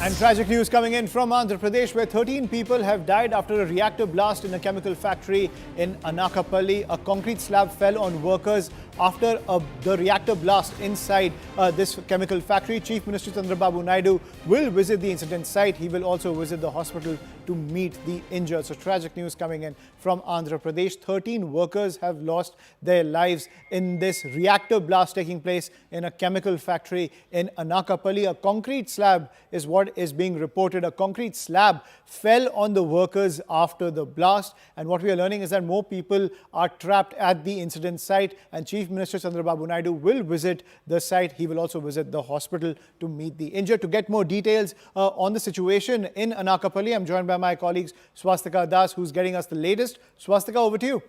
And tragic news coming in from Andhra Pradesh, where 13 people have died after a reactor blast in a chemical factory in Ankapalli. A concrete slab fell on workers after the reactor blast inside this chemical factory. Chief Minister Chandrababu Naidu will visit the incident site. He will also visit the hospital to meet the injured. So tragic news coming in from Andhra Pradesh. 13 workers have lost their lives in this reactor blast taking place in a chemical factory in Ankapalli. A concrete slab is what is being reported. A concrete slab fell on the workers after the blast. And what we are learning is that more people are trapped at the incident site. And Chief Minister Chandrababu Naidu will visit the site. He will also visit the hospital to meet the injured. To get more details on the situation in Ankapalli, I'm joined by my colleagues Swastika Das, who's getting us the latest. Swastika, over to you.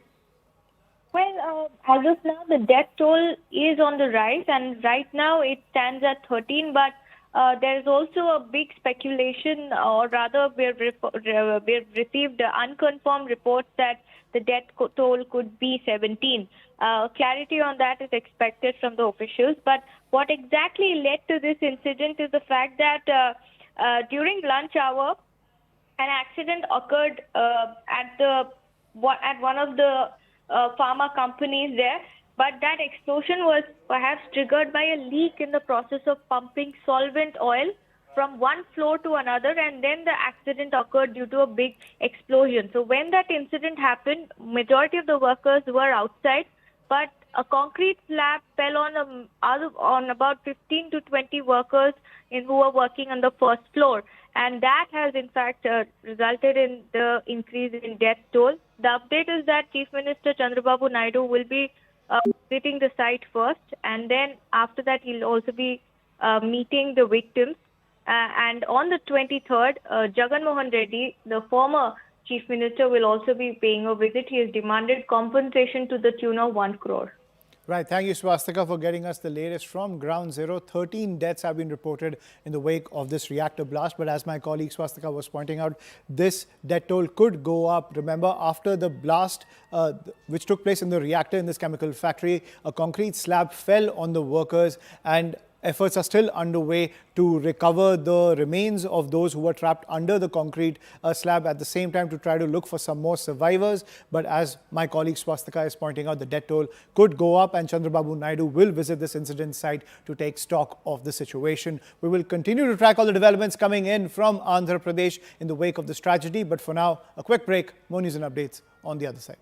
Well, as of now, the death toll is on the rise, and right now it stands at 13. But there is also a big speculation, or rather, we've received unconfirmed reports that the death toll could be 17. Clarity on that is expected from the officials. But what exactly led to this incident is the fact that during lunch hour, an accident occurred at one of the pharma companies there, but that explosion was perhaps triggered by a leak in the process of pumping solvent oil from one floor to another, and then the accident occurred due to a big explosion. So when that incident happened, majority of the workers were outside, but a concrete slab fell on about 15 to 20 workers who were working on the first floor. And that has, in fact, resulted in the increase in death toll. The update is that Chief Minister Chandrababu Naidu will be visiting the site first, and then after that he'll also be meeting the victims. And on the 23rd, Jagan Mohan Reddy, the former Chief Minister, will also be paying a visit. He has demanded compensation to the tune of 1 crore. Right. Thank you, Swastika, for getting us the latest from ground zero. 13 deaths have been reported in the wake of this reactor blast. But as my colleague Swastika was pointing out, this death toll could go up. Remember, after the blast, which took place in the reactor in this chemical factory, a concrete slab fell on the workers, and efforts are still underway to recover the remains of those who were trapped under the concrete slab, at the same time to try to look for some more survivors. But as my colleague Swastika is pointing out, the death toll could go up, and Chandrababu Naidu will visit this incident site to take stock of the situation. We will continue to track all the developments coming in from Andhra Pradesh in the wake of this tragedy. But for now, a quick break. More news and updates on the other side.